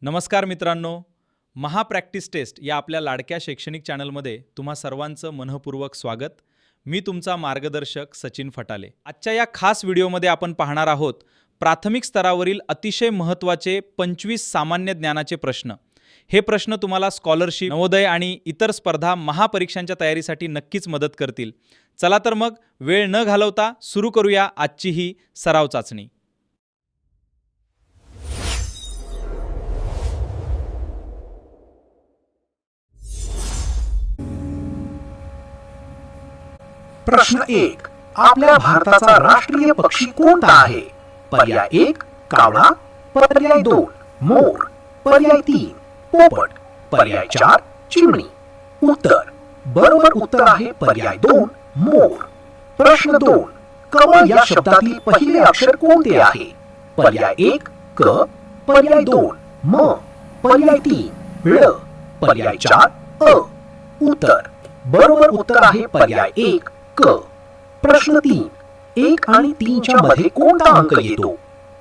नमस्कार मित्रांनो, महा practice taste या आपल्या लाडक्या शैक्षणिक चॅनलमध्ये तुम्हा सर्वांचं मनःपूर्वक स्वागत. मी तुमचा मार्गदर्शक सचिन फटाले. आजच्या या खास व्हिडिओमध्ये आपण पाहणार आहोत प्राथमिक स्तरावरील अतिशय महत्त्वाचे 25 सामान्य ज्ञानाचे प्रश्न. हे प्रश्न तुम्हाला स्कॉलरशिप, नवोदय आणि इतर स्पर्धा महापरीक्षांच्या तयारीसाठी नक्कीच मदत करतील. चला तर मग वेळ न घालवता सुरू करूया आजची ही सराव चाचणी. प्रश्न 1. आपल्या भारताचा राष्ट्रीय पक्षी कोणता आहे? पर्याय 1 कावळा, पर्याय 2 मोर, पर्याय 3 पोपट, पर्याय 4 चिमणी. बरोबर उत्तर आहे पर्याय 2 मोर. प्रश्न 2. कमळ या शब्दातील पहिले अक्षर कोणते आहे? पर्याय 1 क, पर्याय 2 म, पर्याय 3 ळ, पर्याय 4 अ. बरोबर उत्तर आहे पर्याय 1 क. प्रश्न 3. 1 आणि 3 च्या मध्ये कोणता अंक येतो?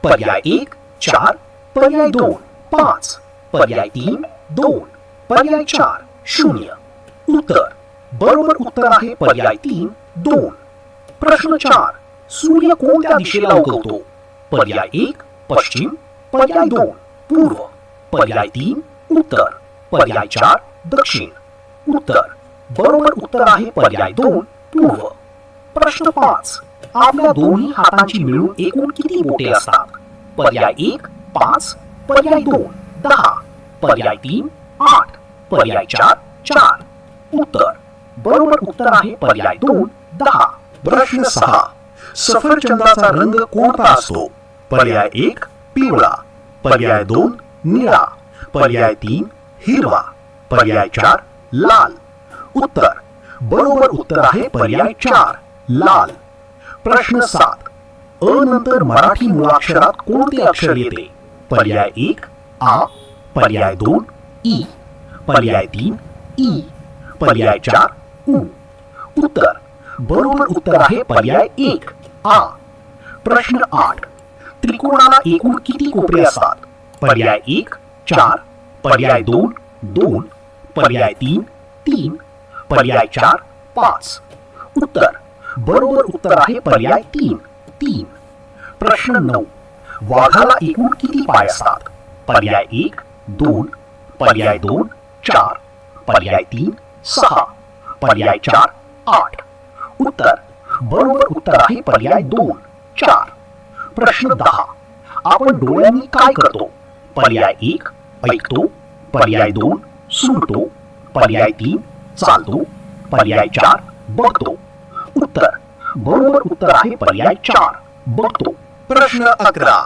पर्याय 1 4, पर्याय 2 5, पर्याय 3 2, पर्याय 4 0. बरोबर उत्तर आहे पर्याय 3 2. प्रश्न 4. सूर्य कोणत्या दिशेला उगवतो? पर्याय 1 पश्चिम, पर्याय 2 पूर्व, पर्याय 3 उत्तर, पर्याय 4 दक्षिण. बरोबर उत्तर आहे पर्याय 2 पूर्व. प्रश्न 5. आपल्या दोन्ही हातांची मिळून एकूण किती बोटे असतात? पर्याय 1 5, पर्याय 2 10, पर्याय 3 8, पर्याय 4 4. बरोबर उत्तर आहे पर्याय 2 10. प्रश्न 6. सफरचंदाचा रंग कोणता असतो? पर्याय 1 पिवळा, पर्याय 2 निळा, पर्याय 3 हिरवा, पर्याय 4 लाल. बरोबर उत्तर आहे पर्याय 4 लाल. प्रश्न 7. अ नंतर मराठी मुळाक्षरात कोणते अक्षर येते? पर्याय 1 आ, पर्याय 2 ई, पर्याय 3 ई, पर्याय 4 उ. बरोबर उत्तर आहे पर्याय 1 आ. प्रश्न 8. त्रिकोणाला एकूण किती कोपरे असतात? पर्याय 1 4, पर्याय 2 2, पर्याय 3 3, पर्याय 4 5. बरोबर उत्तर आहे पर्याय 3 3. प्रश्न 9. वाघाला एकूण किती पाय असतात? पर्याय 1 2, पर्याय 2 4, पर्याय 3 6, पर्याय 4 8. बरोबर उत्तर आहे पर्याय 2 4. प्रश्न 10. आपण डोळ्यांनी काय करतो? पर्याय 1 ऐकतो, पर्याय 2 सुंगतो, पर्याय 3 चालतो, पर्याय 4 बघतो. बरोबर उत्तर आहे पर्याय 4 बघतो. प्रश्न 11.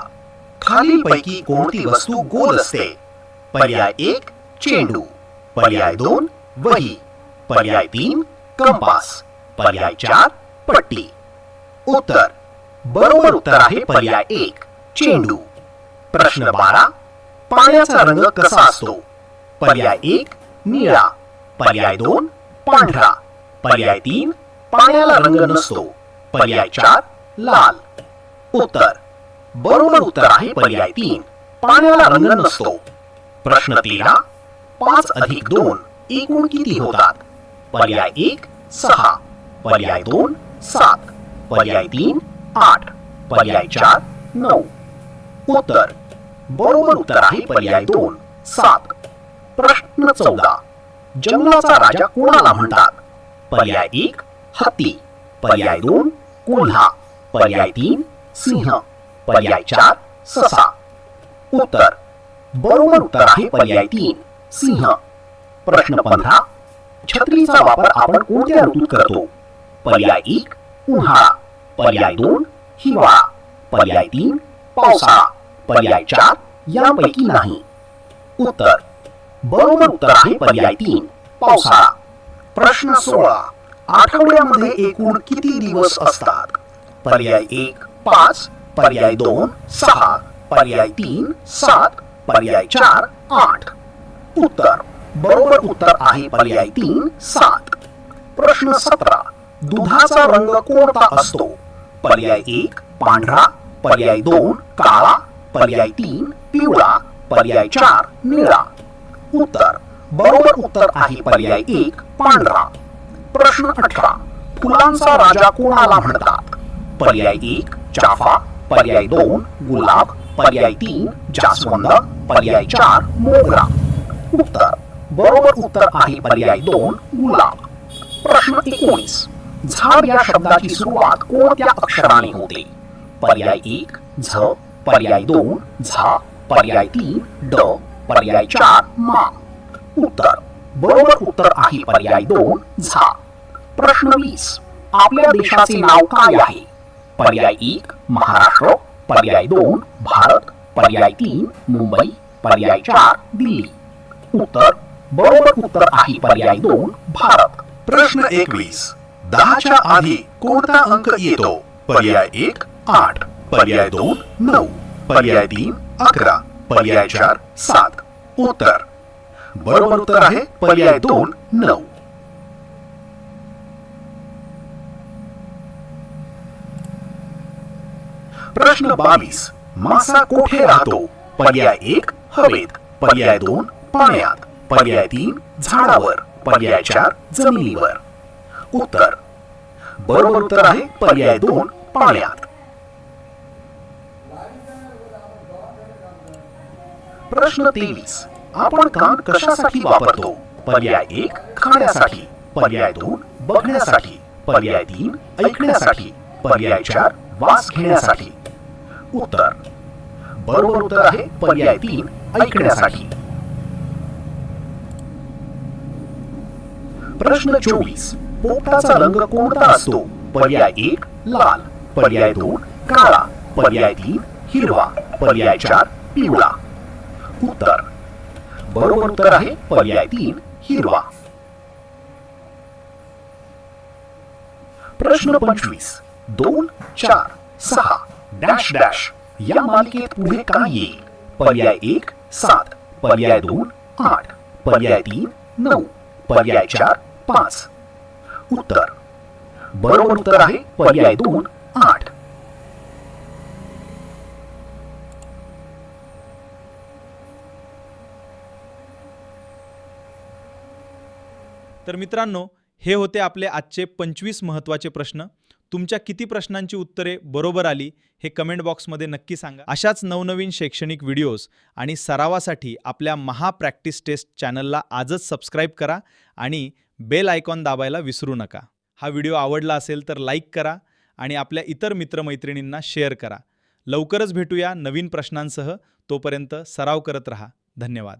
खालीलपैकी कोणती वस्तू गोल असते? पर्याय 1 चेंडू, पर्याय 2 वही, पर्याय 3 कंपास, पर्याय 4 पट्टी. बरोबर उत्तर आहे पर्याय 1 चेंडू. प्रश्न 12. पाण्याचा रंग कसा असतो? पर्याय 1 निळा, पर्याय 2 पांढरा, पर्याय 3 पाण्याला रंग नसतो, पर्याय 4 लाल. बरोबर उत्तर आहे पर्याय 3 पाण्याला रंग नसतो. प्रश्न 13. 5 अधिक 2 एकूण किती होतात? पर्याय 1 6, पर्याय 2 7, पर्याय 3 8, पर्याय 4 9. बरोबर उत्तर आहे पर्याय 2 7. प्रश्न 14. जंगलाचा राजा कोणाला म्हणतात? पर्याय 1 हत्ती, पर्याय 2 कोल्हा, पर्याय 3 सिंह, पर्याय 4 ससा. बरोबर उत्तर आहे पर्याय 3 सिंह. प्रश्न 15. छत्रीचा वापर आपण कोणत्या ऋतूत करतो? पर्याय 1 उन्हाळा, पर्याय 2 हिवाळा, पर्याय 3 पावसाळा, पर्याय 4 यापैकी नाही. बरोबर उत्तर आहे पर्याय 3 पावसाळा. प्रश्न 16. आठवड्यामध्ये एकूण किती दिवस असतात? पर्याय 1 5, पर्याय 2 6, पर्याय 3 7, पर्याय 4 8. बरोबर उत्तर आहे पर्याय 3 7. प्रश्न 17. दुधाचा रंग कोणता असतो? पर्याय 1 पांढरा, पर्याय 2 काळा, पर्याय 3 पिवळा, पर्याय 4 निळा. उत्तर बरोबर उत्तर आहे पर्याय 1 पांढरा. प्रश्न 18 फुलांचा राजा कोणाला म्हणतात? पर्याय 1 चाफा, पर्याय 2 गुलाब, पर्याय 3 जास्वंद, पर्याय 4 मोगरा. उत्तर बरोबर उत्तर आहे पर्याय 2 गुलाब. प्रश्न 19 झाड या शब्दाची सुरुवात कोणत्या अक्षराने होते? पर्याय 1 झ, पर्याय 2 झा, पर्याय 3 ड, पर्याय 4 मा. उत्तर बरोबर उत्तर आहे पर्याय 2 झा. प्रश्न 20 आपल्या देशाचे नाव काय आहे? पर्याय 1 महाराष्ट्र, पर्याय 2 भारत, पर्याय 3 मुंबई, पर्याय 4 दिल्ली. उत्तर बरोबर उत्तर आहे पर्याय 2 भारत. प्रश्न 21 10च्या आधी कोणता अंक येतो? पर्याय 1 8, पर्याय 2 9, पर्याय 3 11, पर्याय 4 7. उत्तर बरोबर उत्तर आहे पर्याय 2 9. प्रश्न 22 मासा कोठे राहतो? पर्याय 1 हवेत, पर्याय 2 पाण्यात, पर्याय 3 झाडावर, पर्याय 4 जमिनीवर. उत्तर बरोबर उत्तर आहे पर्याय 2 पाण्यात. प्रश्न 23 आपण कान कशासाठी वापरतो? पर्याय 1 खाण्यासाठी, पर्याय 2 बघण्यासाठी, पर्याय 3 ऐकण्यासाठी, पर्याय 4 वास घेण्यासाठी. उत्तर बरोबर उत्तर आहे पर्याय 3 ऐकण्यासाठी. प्रश्न 24 पोपटाचा रंग कोणता असतो? पर्याय 1 लाल, पर्याय 2 काळा, पर्याय 3 हिरवा, पर्याय 4 पिवळा. उत्तर बरोबर उत्तर आहे पर्याय 3 हिरवा. प्रश्न 25 2 4 6 डॅश डॅश या मालिकेत पुढे काय येईल? पर्याय 1 7, पर्याय 2 8, पर्याय 3 9, पर्याय 4 5. उत्तर बरोबर उत्तर आहे पर्याय 2 8. तर मित्रांनो, हे होते आपले आजचे 25 महत्त्वाचे प्रश्न. तुमच्या किती प्रश्नांची उत्तरे बरोबर आली हे कमेंट बॉक्समध्ये नक्की सांगा. अशाच नवनवीन शैक्षणिक व्हिडिओज आणि सरावासाठी आपल्या महा प्रॅक्टिस टेस्ट चॅनलला आजच सबस्क्राईब करा आणि बेल आयकॉन दाबायला विसरू नका. हा व्हिडिओ आवडला असेल तर लाईक करा आणि आपल्या इतर मित्रमैत्रिणींना शेअर करा. लवकरच भेटूया नवीन प्रश्नांसह. तोपर्यंत सराव करत रहा. धन्यवाद.